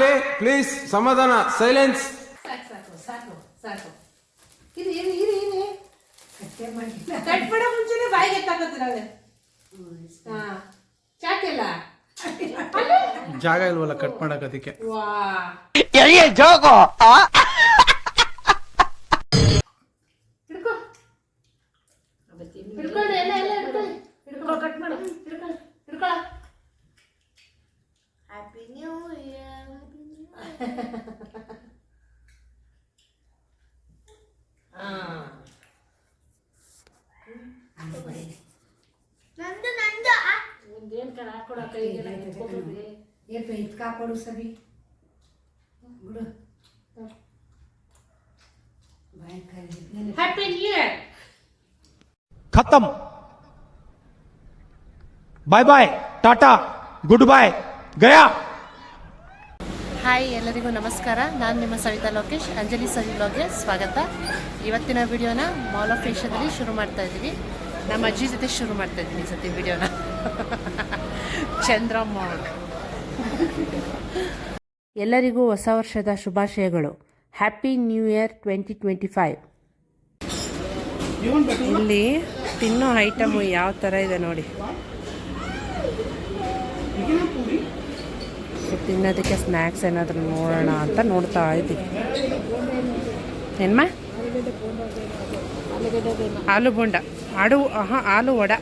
Family please ಸಮಾಧಾನ, silence. ಸಾಕು ಸಾಕು ಸಾಕು. ಇದು ಏನು ಇದು ಏನು ಕಟ್ ಮಾಡೋ ಮುಂಚೆನೆ ಬಾಯಿಗೆ ತಗೋತಿರಲ್ಲ. ಚಾಕೆಲ್ಲ ಜಾಗ ಇಲ್ವಲ್ಲ ಕಟ್ ಮಾಡಕ್, ಅದಕ್ಕೆ. ವಾ ಜೋಗೋ ಹಿಡ್ಕೊ ಹಿಡ್ಕೊಳ್ಳಿ, ಎಲ್ಲ ಎಲ್ಲ ಹಿಡ್ಕೊಳ್ಳಿ, ಹಿಡ್ಕೊ, ಕಟ್ ಮಾಡು, ಹಿಡ್ಕೊಳ್ಳಿ, ಹಿಡ್ಕೊಳ್ಳ. Happy new year. ನಂದು ಒಂದೇನು ಕರ ಹಾಕೊಡ ಕೈಗೆಲ್ಲ ಏನ್ ಇದು ಕಾಪಾಡು ಸಬಿ ಬಿಡು. Happy new year. ಖತಮ್. ಬಾಯ್ ಬಾಯ್, ಟಾಟಾ, ಗುಡ್ ಬಾಯ್, ಗಯಾ. ಹಾಯ್, ಎಲ್ಲರಿಗೂ ನಮಸ್ಕಾರ. ನಾನು ನಿಮ್ಮ ಸವಿತಾ ಲೋಕೇಶ್. ಅಂಜಲಿ ಸರಿ ಬ್ಲಾಗ್ಗೆ ಸ್ವಾಗತ. ಇವತ್ತಿನ ವಿಡಿಯೋನ ಮಾಲ್ ಆಫ್ ಏಷ್ಯಾದಲ್ಲಿ ಶುರು ಮಾಡ್ತಾ ಇದ್ದೀವಿ. ನಮ್ಮ ಅಜ್ಜಿ ಜೊತೆ ಶುರು ಮಾಡ್ತಾ ಇದ್ದೀನಿ ಈ ಸತಿ ವಿಡಿಯೋನ. ಚಂದ್ರ ಮಾಲ್. ಎಲ್ಲರಿಗೂ ಹೊಸ ವರ್ಷದ ಶುಭಾಶಯಗಳು. Happy new year 2025. ಇಲ್ಲಿ ತಿನ್ನೋ ಐಟಮು ಯಾವ ಥರ ಇದೆ ನೋಡಿ. ತಿನ್ನೋದಕ್ಕೆ ಸ್ನ್ಯಾಕ್ಸ್ ಏನಾದರೂ ನೋಡೋಣ ಅಂತ ನೋಡ್ತಾ ಇದ್ದೀವಿ. ಏನ್ಮ? ಆಲೂ ಬೋಂಡ, ಆಲೂ ವಡ.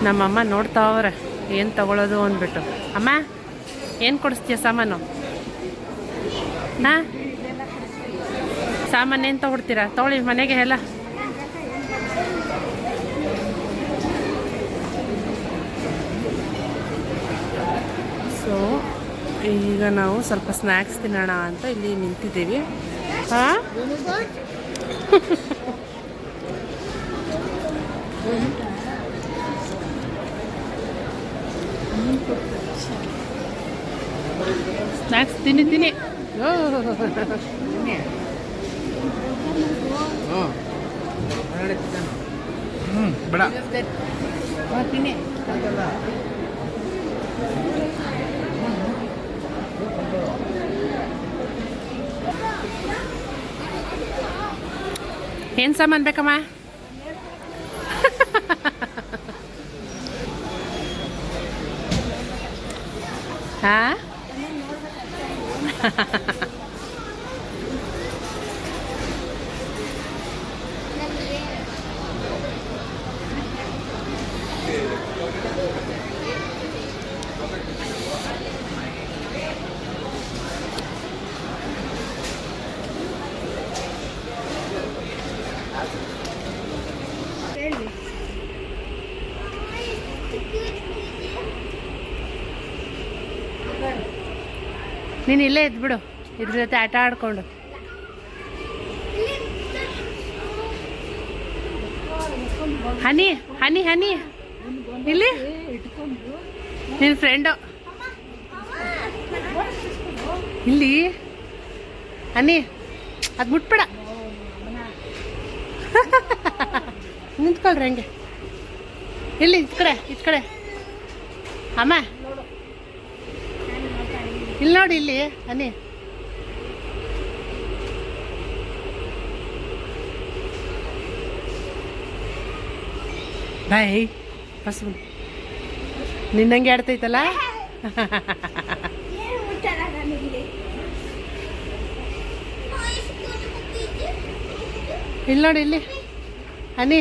ನಮ್ಮಮ್ಮ ನೋಡ್ತಾ ಅವ್ರೆ ಏನು ತಗೊಳ್ಳೋದು ಅಂದ್ಬಿಟ್ಟು. ಅಮ್ಮ ಏನು ಕೊಡಿಸ್ತೀಯ ಸಾಮಾನು? ಸಾಮಾನು ಏನು ತಗೊಡ್ತೀರಾ? ತಗೊಳ್ಳಿ ಮನೆಗೆ ಎಲ್ಲ. ಸೊ ಈಗ ನಾವು ಸ್ವಲ್ಪ ಸ್ನ್ಯಾಕ್ಸ್ ತಿನ್ನೋಣ ಅಂತ ಇಲ್ಲಿ ನಿಂತಿದ್ದೀವಿ. ಹಾಂ, ಸ್ನ್ಯಾಕ್ಸ್ ತಿನ್ನಿ ತಿನ್ನಿ. ಬೇಡ ತಿನ್ನಿ. ಏನು ಸಾಮಾನು ಬೇಕಮ್ಮ? ಹಾಂ, ನೀನು ಇಲ್ಲೇ ಇದ್ಬಿಡು ಇದ್ರ ಜೊತೆ ಆಟ ಆಡ್ಕೊಂಡು. ಹನಿ ಹನಿ ಹನಿ ಇಲ್ಲಿ ನಿನ್ನ ಫ್ರೆಂಡು ಇಲ್ಲಿ. ಹನಿ ಅದು ಮುಟ್ಬೇಡ. ನಿಂತ್ಕೊಳ್ರಿ ಹಂಗೆ. ಇಲ್ಲಿ ಈ ಕಡೆ ಅಮ್ಮ, ಇಲ್ಲಿ ನೋಡಿ, ಇಲ್ಲಿ ಹನಿ. ಬಾಯ್ ಬಸ್ ನಿನ್ನಂಗೆ ಆಡ್ತೈತಲ್ಲ. ಇಲ್ಲಿ ನೋಡಿ, ಇಲ್ಲಿ ಹನಿ.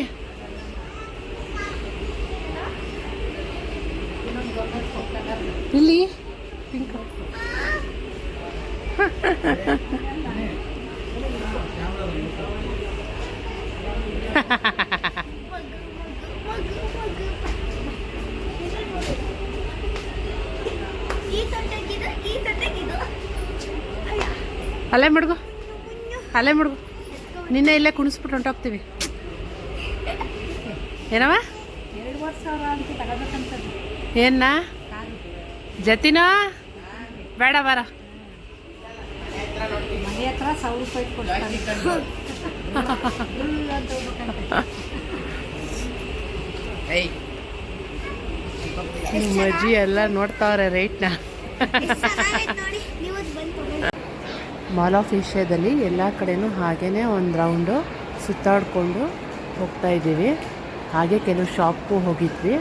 ಇಲ್ಲಿ ಪಿಂಕ್. ಈ ತೊಟ್ಟೆಗಿದು ಅಲ್ಲೇ ಮಡ್ಗು ಅಲ್ಲೇ ಮಡ್ಗು ನಿನ್ನೆ ಇಲ್ಲೇ ಕುಣಿಸ್ಬಿಟ್ಟು ಹೊಂಟೋಗ್ತೀವಿ ಏನವ ಏನ ಜತಿನೋ ಬೇಡ ಬರ ಮನೆ ಹತ್ರ 1,000 ರೂಪಾಯಿ ಕೊಡ್ತಾರೆ ನಿಮ್ಮ ಅಜ್ಜಿ ಎಲ್ಲ ನೋಡ್ತಾವ್ರೆ ರೈಟ್ನ ಮಾಲ್ ಆಫ್ ಏಷ್ಯಾದಲ್ಲಿ ಎಲ್ಲ ಕಡೆನೂ ಹಾಗೇ ಒಂದು ರೌಂಡು ಸುತ್ತಾಡಿಕೊಂಡು ಹೋಗ್ತಾ ಇದ್ದೀವಿ. ಹಾಗೆ ಕೆಲವು ಶಾಪ್ಗೂ ಹೋಗಿದ್ವಿ.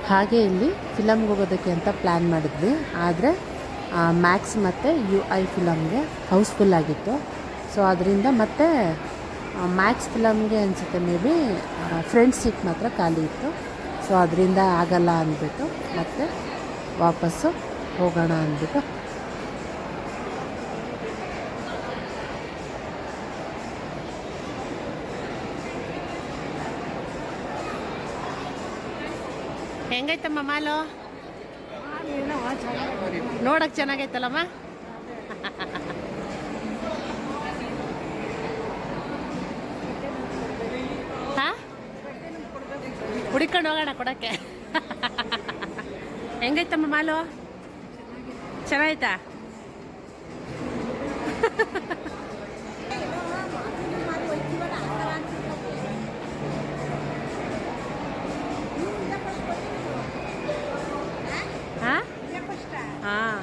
ಹಾಗೆ ಇಲ್ಲಿ ಫಿಲಮ್ಗೆ ಹೋಗೋದಕ್ಕೆ ಅಂತ ಪ್ಲ್ಯಾನ್ ಮಾಡಿದ್ವಿ. ಆದರೆ ಮ್ಯಾಕ್ಸ್ ಮತ್ತು UI ಫಿಲಮ್ಗೆ ಹೌಸ್ಫುಲ್ ಆಗಿತ್ತು. ಸೊ ಅದರಿಂದ ಮತ್ತೆ ಮ್ಯಾಕ್ಸ್ ಫಿಲಮ್ಗೆ ಅನಿಸುತ್ತೆ ಮೇ ಬಿ ಫ್ರಂಟ್ ಸೀಟ್ ಮಾತ್ರ ಖಾಲಿ ಇತ್ತು. ಸೊ ಅದರಿಂದ ಆಗಲ್ಲ ಅಂದ್ಬಿಟ್ಟು ಮತ್ತೆ ವಾಪಸ್ಸು ಹೋಗೋಣ ಅಂದ್ಬಿಟ್ಟು ಹೆಂಗೈತಮ್ಮ ಮಾಲು ನೋಡಕ್ಕೆ ಚೆನ್ನಾಗೈತಲ್ಲಮ್ಮ. ಹಾಂ ಹುಡ್ಕೊಂಡು ಹೋಗೋಣ ಕೊಡೋಕ್ಕೆ. ಹೆಂಗೈತಮ್ಮ ಮಾಲು ಚೆನ್ನಾಯ್ತಾ? ಹಾಂ ಹಾಂ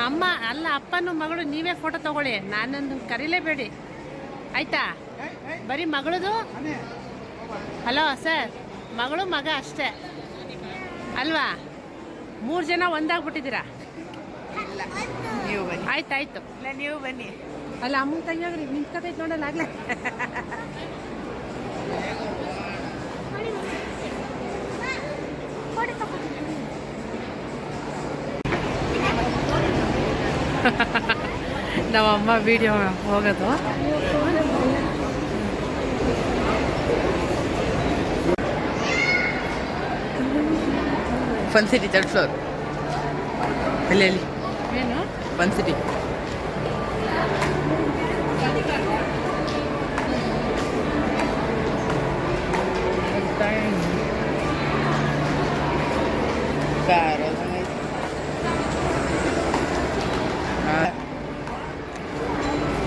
ಅಮ್ಮ ಅಲ್ಲ ಅಪ್ಪನ ಮಗಳು ನೀವೇ ಫೋಟೋ ತಗೊಳ್ಳಿ, ನಾನೊಂದು ಕರೀಲೇಬೇಡಿ ಆಯ್ತಾ? ಬರೀ ಮಗಳದು. ಹಲೋ ಸರ್, ಮಗಳು ಮಗ ಅಷ್ಟೇ ಅಲ್ವಾ? 3 ಜನ ಒಂದಾಗ್ಬಿಟ್ಟಿದ್ದೀರಾ. ಆಯ್ತಾಯ್ತು ನೀವು ಬನ್ನಿ. ಅಲ್ಲ ಅಮ್ಮ ತೆಗಿಯೋಗ್ರಿ ನಿಂತ್ಕತೈತೆ ನೋಡಲ್ಲ ಆಗ್ಲೇ. ನಮ್ಮಮ್ಮ ವಿಡಿಯೋ ಹೋಗೋದು. ಫನ್ ಸಿಟಿ 3rd ಫ್ಲೋರ್ ಅಲ್ಲಿ ಏನು ಫನ್ ಸಿಟಿ.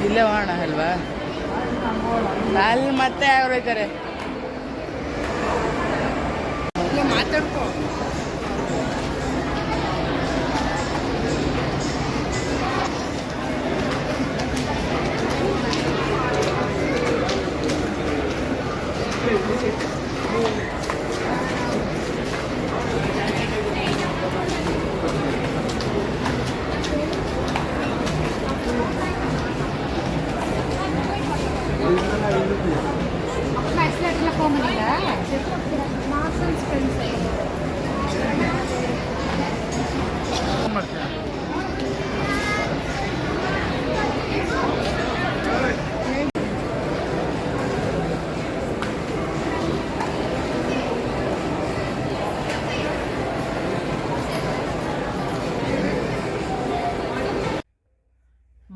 ಇಲ್ಲೇ ಹೋಗೋಣ ಅಲ್ವಾ? ಅಲ್ಲಿ ಮತ್ತೆ ಅವ್ರು ಹೋಗ್ತಾರೆ ಮಾತಾಡ್ಕೊ.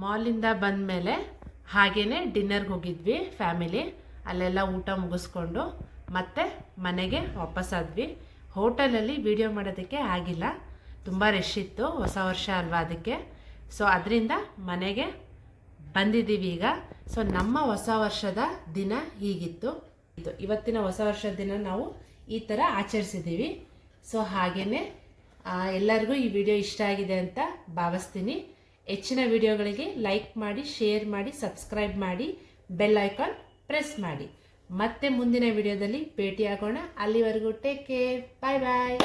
ಮಾಲಿಂದ ಬಂದಮೇಲೆ ಹಾಗೇ ಡಿನ್ನರ್ಗೆ ಹೋಗಿದ್ವಿ ಫ್ಯಾಮಿಲಿ. ಅಲ್ಲೆಲ್ಲ ಊಟ ಮುಗಿಸ್ಕೊಂಡು ಮತ್ತೆ ಮನೆಗೆ ವಾಪಸ್ಸಾದ್ವಿ. ಹೋಟೆಲಲ್ಲಿ ವಿಡಿಯೋ ಮಾಡೋದಕ್ಕೆ ಆಗಿಲ್ಲ, ತುಂಬ ರಶ್ ಇತ್ತು, ಹೊಸ ವರ್ಷ ಅಲ್ವಾ ಅದಕ್ಕೆ. ಸೊ ಅದರಿಂದ ಮನೆಗೆ ಬಂದಿದ್ದೀವಿ ಈಗ. ಸೊ ನಮ್ಮ ಹೊಸ ವರ್ಷದ ದಿನ ಹೀಗಿತ್ತು. ಇವತ್ತಿನ ಹೊಸ ವರ್ಷದ ದಿನ ನಾವು ಈ ಥರ ಆಚರಿಸಿದ್ದೀವಿ. ಸೊ ಹಾಗೆಯೇ ಎಲ್ಲರಿಗೂ ಈ ವಿಡಿಯೋ ಇಷ್ಟ ಆಗಿದೆ ಅಂತ ಭಾವಿಸ್ತೀನಿ. ಹೆಚ್ಚಿನ ವಿಡಿಯೋಗಳಿಗೆ ಲೈಕ್ ಮಾಡಿ, ಶೇರ್ ಮಾಡಿ, ಸಬ್ಸ್ಕ್ರೈಬ್ ಮಾಡಿ, ಬೆಲ್ ಐಕಾನ್ ಪ್ರೆಸ್ ಮಾಡಿ. ಮತ್ತೆ ಮುಂದಿನ ವಿಡಿಯೋದಲ್ಲಿ ಭೇಟಿಯಾಗೋಣ. ಅಲ್ಲಿವರೆಗೂ ಟೇಕ್ ಕೇರ್, ಬಾಯ್ ಬಾಯ್.